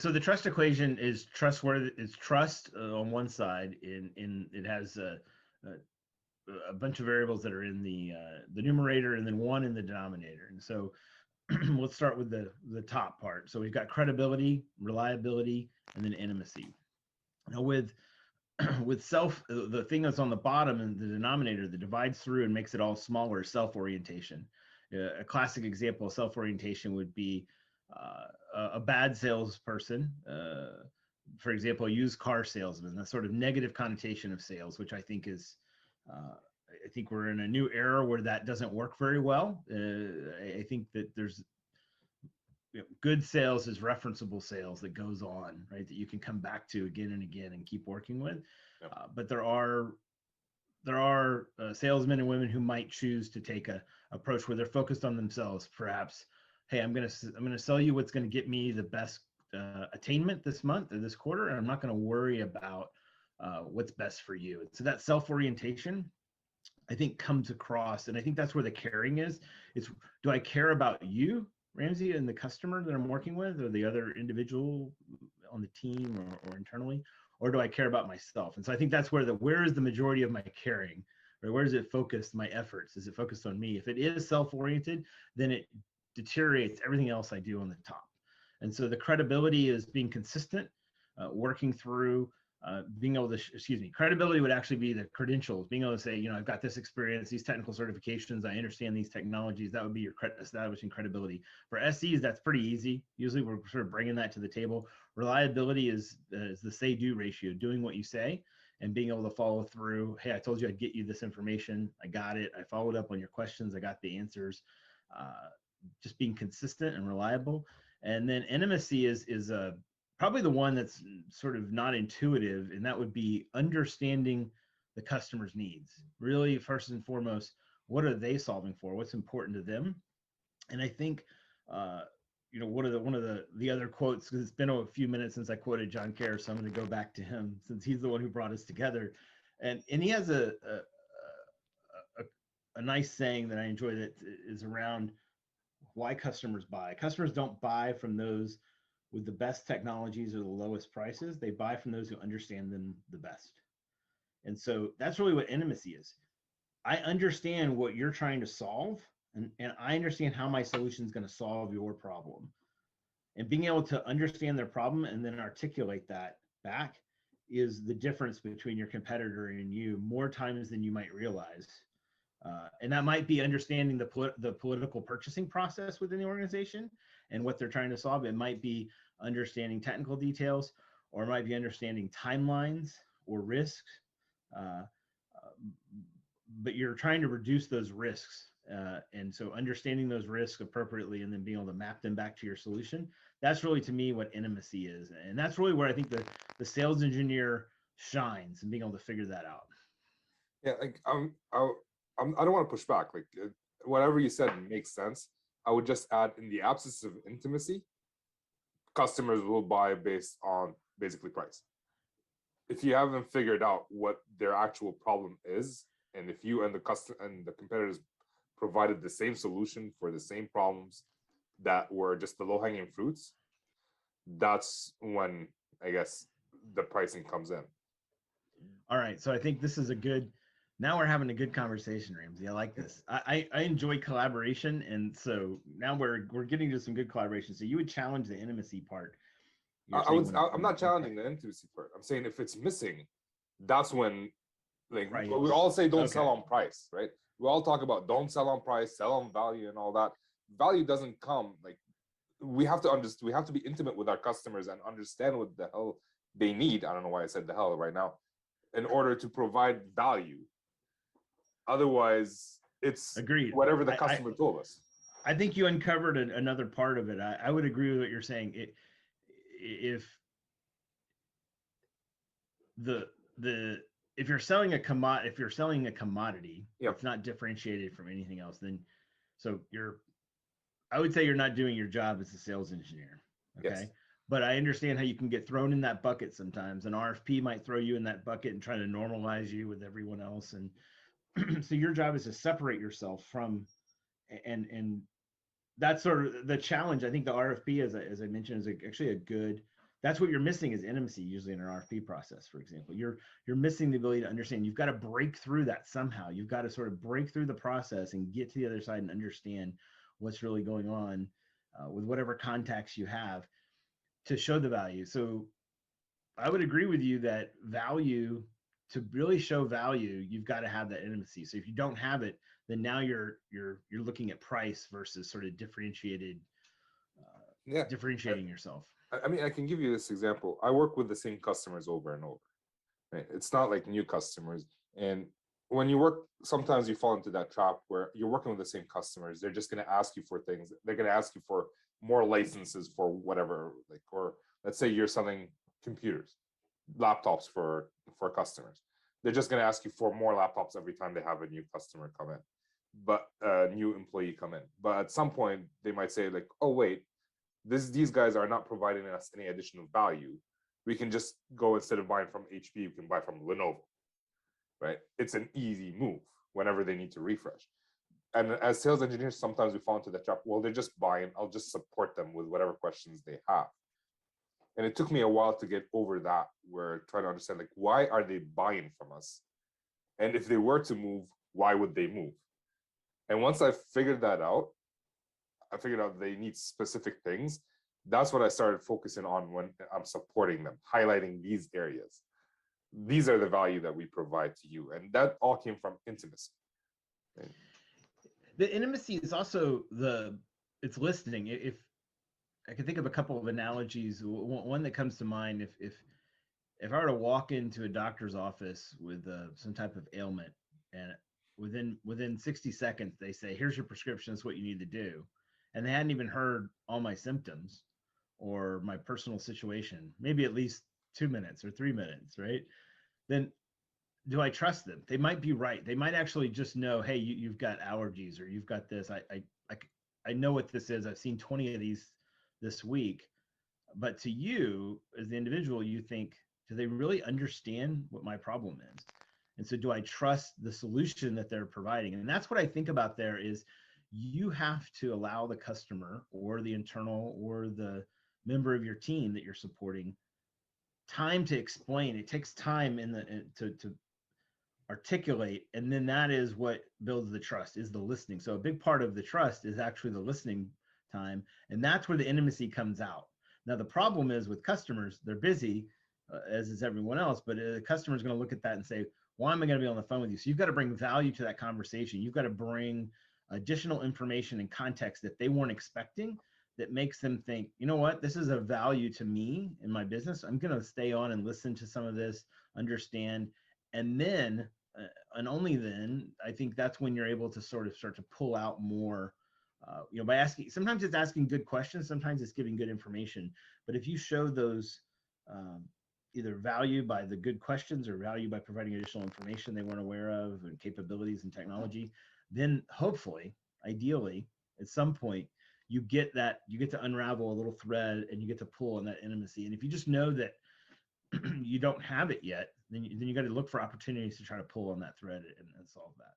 So the trust equation is trustworthy. It's trust on one side. In it has a bunch of variables that are in the numerator and then one in the denominator. And so let's start with the top part. So we've got credibility, reliability, and then intimacy. Now with self, the thing that's on the bottom and the denominator that divides through and makes it all smaller, self-orientation. A classic example of self-orientation would be a bad salesperson. For example, a used car salesman, that sort of negative connotation of sales, which I think is, I think we're in a new era where that doesn't work very well. I think that there's good sales is referenceable sales that goes on, right? That you can come back to again and again and keep working with. Yep. But there are salesmen and women who might choose to take a approach where they're focused on themselves. Perhaps, hey, I'm gonna sell you what's gonna get me the best attainment this month or this quarter, and I'm not gonna worry about what's best for you. So that self-orientation, I think, comes across, and I think that's where the caring is. It's, do I care about you, Ramsey, and the customer that I'm working with, or the other individual on the team or internally, or do I care about myself? And so I think that's where is the majority of my caring, or where is it focused, my efforts? Is it focused on me? If it is self-oriented, then it deteriorates everything else I do on the top. And so the credibility is being consistent, working through, being able to, credibility would actually be the credentials, being able to say, I've got this experience, these technical certifications, I understand these technologies. That would be your establishing credibility. For SEs, that's pretty easy. Usually we're sort of bringing that to the table. Reliability is the say-do ratio, doing what you say and being able to follow through. Hey, I told you I'd get you this information. I got it. I followed up on your questions. I got the answers. Just being consistent and reliable. And then intimacy is probably the one that's sort of not intuitive, and that would be understanding the customer's needs. Really, first and foremost, what are they solving for? What's important to them? And I think, one of the other quotes, because it's been a few minutes since I quoted John Kerr, so I'm going to go back to him since he's the one who brought us together, and he has a nice saying that I enjoy that is around why customers buy. Customers don't buy from those with the best technologies or the lowest prices. They buy from those who understand them the best. And so that's really what intimacy is. I understand what you're trying to solve, and I understand how my solution is going to solve your problem. And being able to understand their problem and then articulate that back is the difference between your competitor and you more times than you might realize. And that might be understanding the political purchasing process within the organization and what they're trying to solve. It might be understanding technical details, or it might be understanding timelines or risks. But you're trying to reduce those risks. And so understanding those risks appropriately and then being able to map them back to your solution, that's really, to me, what intimacy is. And that's really where I think the sales engineer shines, and being able to figure that out. Yeah, like I don't want to push back. Like whatever you said makes sense. I would just add, in the absence of intimacy, customers will buy based on basically price. If you haven't figured out what their actual problem is, and if you and the customer and the competitors provided the same solution for the same problems that were just the low-hanging fruits, that's when, I guess, the pricing comes in. All right, so I think this is now we're having a good conversation, Ramsey. I like this. I enjoy collaboration, and so now we're getting to some good collaboration. So you would challenge the intimacy part. I'm not challenging the intimacy part. I'm saying if it's missing, that's when, like, right. We all say don't sell on price, right? We all talk about don't sell on price, sell on value, and all that. Value doesn't come, like, we have to understand. We have to be intimate with our customers and understand what the hell they need. I don't know why I said the hell right now, in order to provide value. Otherwise, it's agreed. Whatever the customer told us. I think you uncovered another part of it. I would agree with what you're saying. If you're selling a commodity, yep, it's not differentiated from anything else. Then, so I would say you're not doing your job as a sales engineer. Okay. Yes. But I understand how you can get thrown in that bucket sometimes. An RFP might throw you in that bucket and try to normalize you with everyone else. And so your job is to separate yourself from, and that's sort of the challenge. I think the RFP, as I mentioned, is actually a good that's what you're missing is intimacy usually in an RFP process, for example. You're missing the ability to understand. You've got to break through that somehow. You've got to sort of break through the process and get to the other side and understand what's really going on with whatever contacts you have to show the value. So I would agree with you that value, to really show value, you've got to have that intimacy. So if you don't have it, then now you're looking at price versus sort of Yeah. differentiating yourself. I mean, I can give you this example. I work with the same customers over and over, right? It's not like new customers. And when you work, sometimes you fall into that trap where you're working with the same customers. They're just going to ask you for things. They're going to ask you for more licenses for whatever, like, or let's say you're selling computers, laptops for customers. They're just going to ask you for more laptops every time they have a new customer come in, but a new employee come in. But at some point, they might say like, oh, wait, these guys are not providing us any additional value. We can just go, instead of buying from HP, you can buy from Lenovo, right? It's an easy move whenever they need to refresh. And as sales engineers, sometimes we fall into the trap. Well, they're just buying. I'll just support them with whatever questions they have. And it took me a while to get over that, where trying to understand, like, why are they buying from us? And if they were to move, why would they move? And once I figured that out, I figured out they need specific things. That's what I started focusing on when I'm supporting them, highlighting these areas. These are the value that we provide to you. And that all came from intimacy. Right? The intimacy is also it's listening. If I can think of a couple of analogies, one that comes to mind, if I were to walk into a doctor's office with some type of ailment, and within 60 seconds they say, here's your prescription, that's what you need to do, and they hadn't even heard all my symptoms or my personal situation, maybe at least 2 minutes or 3 minutes, right? Then do I trust them? They might be right. They might actually just know, hey, you've got allergies, or you've got this. I know what this is. I've seen 20 of these this week. But to you as the individual, you think, do they really understand what my problem is? And so do I trust the solution that they're providing? And that's what I think about there is, you have to allow the customer or the internal or the member of your team that you're supporting time to explain. It takes time to articulate, and then that is what builds the trust, is the listening. So a big part of the trust is actually the listening time, and that's where the intimacy comes out. Now the problem is with customers, they're busy, as is everyone else, but the customer is going to look at that and say, why am I going to be on the phone with you? So you've got to bring value to that conversation. You've got to bring additional information and context that they weren't expecting, that makes them think, you know what, this is a value to me in my business. I'm going to stay on and listen to some of this, understand, and then and only then, I think that's when you're able to sort of start to pull out more, by asking. Sometimes it's asking good questions, sometimes it's giving good information. But if you show those either value by the good questions or value by providing additional information they weren't aware of, and capabilities and technology, then hopefully, ideally, at some point, you get to unravel a little thread, and you get to pull on that intimacy. And if you just know that you don't have it yet, then you got to look for opportunities to try to pull on that thread and solve that.